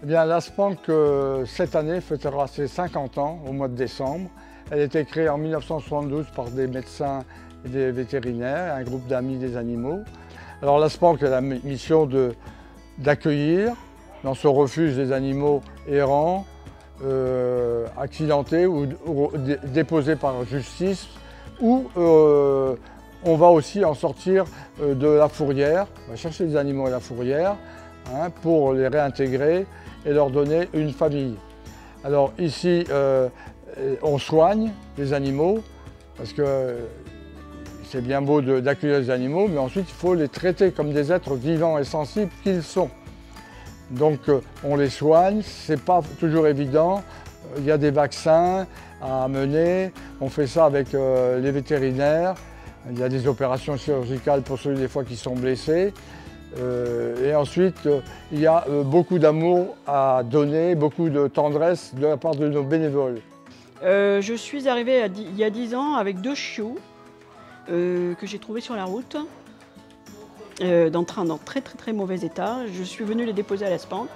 bien, la SPANC, cette année, fêtera ses 50 ans au mois de décembre. Elle a été créée en 1972 par des médecins et des vétérinaires, un groupe d'amis des animaux. Alors la SPANC a la mission d'accueillir dans ce refuge des animaux errants, accidentés ou déposés par justice, ou on va aussi en sortir de la fourrière. On va chercher les animaux à la fourrière pour les réintégrer et leur donner une famille. Alors ici, on soigne les animaux parce que c'est bien beau d'accueillir les animaux, mais ensuite il faut les traiter comme des êtres vivants et sensibles qu'ils sont. Donc on les soigne, c'est pas toujours évident. Il y a des vaccins à mener, on fait ça avec les vétérinaires. Il y a des opérations chirurgicales pour ceux des fois qui sont blessés. Et ensuite, il y a beaucoup d'amour à donner, beaucoup de tendresse de la part de nos bénévoles. Je suis arrivée il y a 10 ans avec 2 chiots que j'ai trouvés sur la route, dans très mauvais état. Je suis venue les déposer à la SPANC.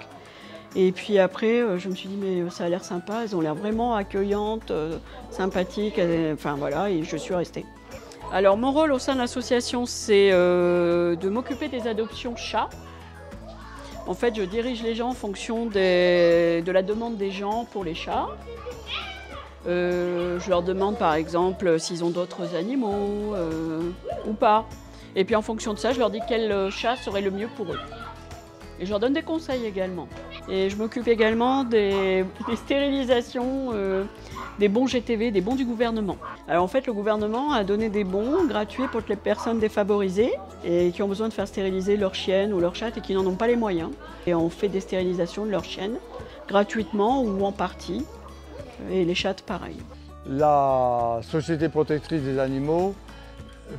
Et puis après, je me suis dit, mais ça a l'air sympa, elles ont l'air vraiment accueillantes, sympathiques, enfin voilà, et je suis restée. Alors mon rôle au sein de l'association, c'est de m'occuper des adoptions chats. En fait, je dirige les gens en fonction de la demande des gens pour les chats. Je leur demande par exemple s'ils ont d'autres animaux ou pas. Et puis en fonction de ça, je leur dis quel chat serait le mieux pour eux. Et je leur donne des conseils également. Et je m'occupe également des stérilisations, des bons GTV, des bons du gouvernement. Alors en fait, le gouvernement a donné des bons gratuits pour les personnes défavorisées et qui ont besoin de faire stériliser leur chienne ou leur chat et qui n'en ont pas les moyens. Et on fait des stérilisations de leurs chiennes gratuitement ou en partie. Et les chats, pareil. La Société protectrice des animaux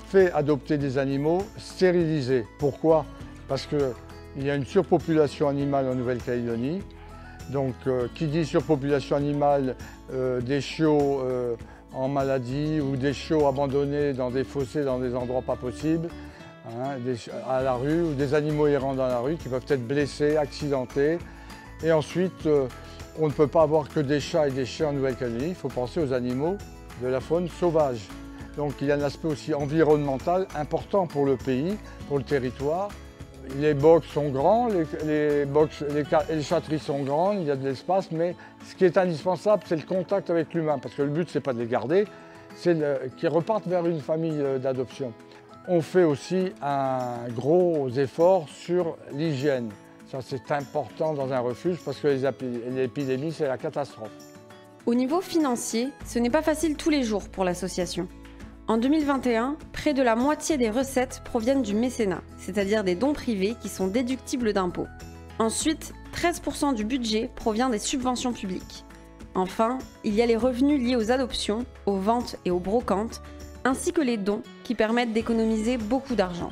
fait adopter des animaux stérilisés. Pourquoi? Parce qu'il y a une surpopulation animale en Nouvelle-Calédonie. Donc, qui dit surpopulation animale, des chiots en maladie ou des chiots abandonnés dans des fossés, dans des endroits pas possibles, à la rue, ou des animaux errants dans la rue qui peuvent être blessés, accidentés. Et ensuite, on ne peut pas avoir que des chats et des chiens en Nouvelle-Calédonie, il faut penser aux animaux de la faune sauvage. Donc il y a un aspect aussi environnemental important pour le pays, pour le territoire. Les box sont grands, les chatteries sont grandes, il y a de l'espace, mais ce qui est indispensable, c'est le contact avec l'humain, parce que le but, c'est pas de les garder, c'est qu'ils repartent vers une famille d'adoption. On fait aussi un gros effort sur l'hygiène. Ça, c'est important dans un refuge parce que l'épidémie, c'est la catastrophe. Au niveau financier, ce n'est pas facile tous les jours pour l'association. En 2021, près de la moitié des recettes proviennent du mécénat, c'est-à-dire des dons privés qui sont déductibles d'impôts. Ensuite, 13% du budget provient des subventions publiques. Enfin, il y a les revenus liés aux adoptions, aux ventes et aux brocantes, ainsi que les dons qui permettent d'économiser beaucoup d'argent.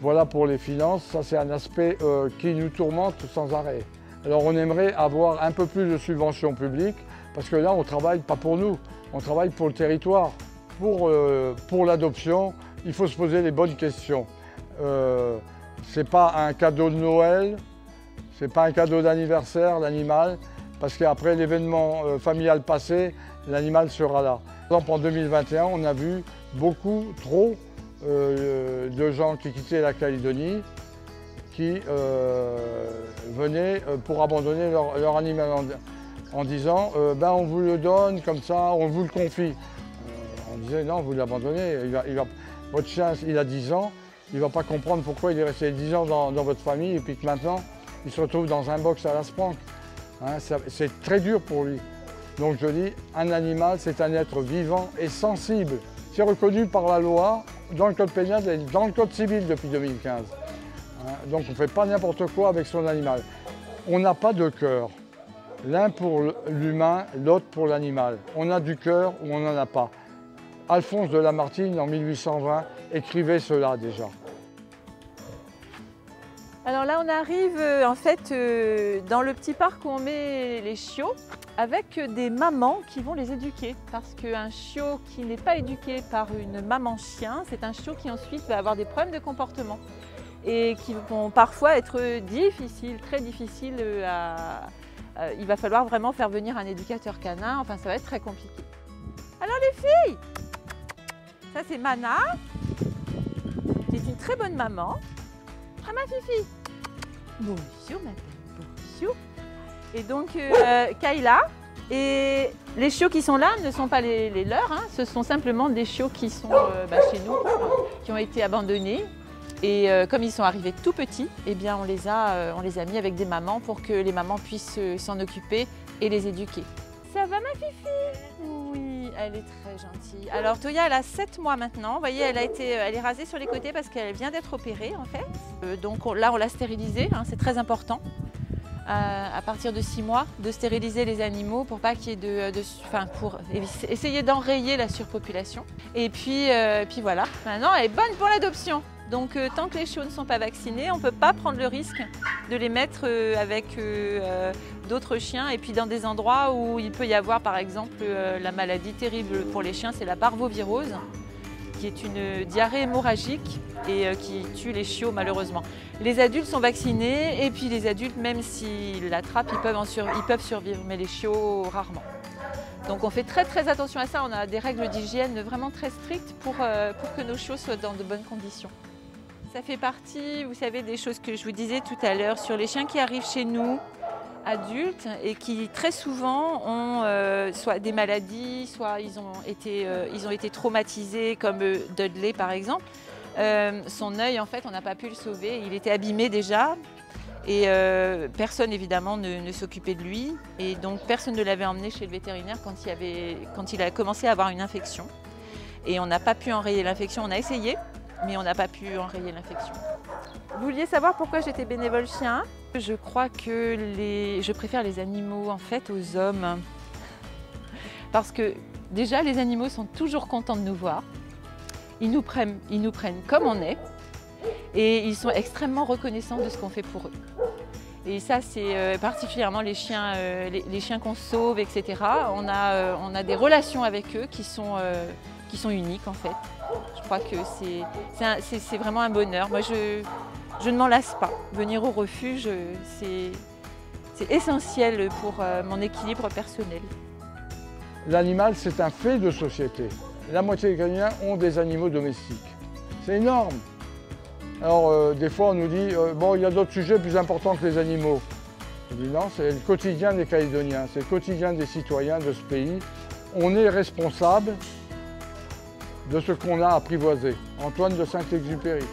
Voilà pour les finances, ça c'est un aspect qui nous tourmente sans arrêt. Alors on aimerait avoir un peu plus de subventions publiques, parce que là on ne travaille pas pour nous, on travaille pour le territoire. Pour l'adoption, il faut se poser les bonnes questions. Ce n'est pas un cadeau de Noël, ce n'est pas un cadeau d'anniversaire, l'animal, parce qu'après l'événement familial passé, l'animal sera là. Par exemple, en 2021, on a vu beaucoup trop de gens qui quittaient la Calédonie, qui venaient pour abandonner leur animal en disant ben on vous le donne comme ça, on vous le confie. On disait non, vous l'abandonnez, votre chien il a 10 ans, il ne va pas comprendre pourquoi il est resté 10 ans dans votre famille et puis que maintenant il se retrouve dans un box à la SPANC. C'est très dur pour lui. Donc je dis, un animal c'est un être vivant et sensible. C'est reconnu par la loi dans le code pénal et dans le code civil depuis 2015. Donc on ne fait pas n'importe quoi avec son animal. On n'a pas de cœur. L'un pour l'humain, l'autre pour l'animal. On a du cœur ou on n'en a pas. Alphonse de Lamartine, en 1820, écrivait cela déjà. Alors là, on arrive en fait dans le petit parc où on met les chiots avec des mamans qui vont les éduquer. Parce qu'un chiot qui n'est pas éduqué par une maman chien, c'est un chiot qui ensuite va avoir des problèmes de comportement. et qui vont parfois être difficiles, très difficiles il va falloir vraiment faire venir un éducateur canin, enfin ça va être très compliqué. Alors les filles, ça c'est Mana, qui est une très bonne maman. Ah ma fifi, bonjour ma belle, bonjour. Et donc Kayla, et les chiots qui sont là ne sont pas les leurs, hein, ce sont simplement des chiots qui sont chez nous, qui ont été abandonnés. Et comme ils sont arrivés tout petits, eh bien on les a mis avec des mamans pour que les mamans puissent s'en occuper et les éduquer. Ça va ma fifi? Oui, elle est très gentille. Alors Toya, elle a 7 mois maintenant. Vous voyez, elle est rasée sur les côtés parce qu'elle vient d'être opérée en fait. Donc là, on l'a stérilisée, hein, c'est très important. À partir de 6 mois, de stériliser les animaux pour pas qu'il y ait pour essayer d'enrayer la surpopulation. Et puis voilà, maintenant elle est bonne pour l'adoption. Donc tant que les chiots ne sont pas vaccinés, on ne peut pas prendre le risque de les mettre avec d'autres chiens et puis dans des endroits où il peut y avoir par exemple la maladie terrible pour les chiens, c'est la parvovirose, qui est une diarrhée hémorragique et qui tue les chiots malheureusement. Les adultes sont vaccinés et puis les adultes, même s'ils l'attrapent, ils peuvent survivre, mais les chiots rarement. Donc on fait très très attention à ça, on a des règles d'hygiène vraiment très strictes pour que nos chiots soient dans de bonnes conditions. Ça fait partie, vous savez, des choses que je vous disais tout à l'heure sur les chiens qui arrivent chez nous, adultes, et qui très souvent ont soit des maladies, soit ils ont été traumatisés, comme Dudley par exemple. Son œil, en fait, on n'a pas pu le sauver, il était abîmé déjà. Et personne évidemment ne s'occupait de lui, et donc personne ne l'avait emmené chez le vétérinaire quand il a commencé à avoir une infection. Et on n'a pas pu enrayer l'infection, on a essayé, mais on n'a pas pu enrayer l'infection. Vous vouliez savoir pourquoi j'étais bénévole chien? Je crois que je préfère les animaux en fait aux hommes. Parce que déjà les animaux sont toujours contents de nous voir. Ils nous prennent comme on est. Et ils sont extrêmement reconnaissants de ce qu'on fait pour eux. Et ça, c'est particulièrement les chiens qu'on sauve, etc. On a des relations avec eux qui sont uniques en fait. Je crois que c'est vraiment un bonheur. Moi, je ne m'en lasse pas. Venir au refuge, c'est essentiel pour mon équilibre personnel. L'animal, c'est un fait de société. La moitié des Canadiens ont des animaux domestiques. C'est énorme. Alors, des fois, on nous dit bon, il y a d'autres sujets plus importants que les animaux. Je dis non, c'est le quotidien des Calédoniens, c'est le quotidien des citoyens de ce pays. On est responsable de ce qu'on a apprivoisé. Antoine de Saint-Exupéry.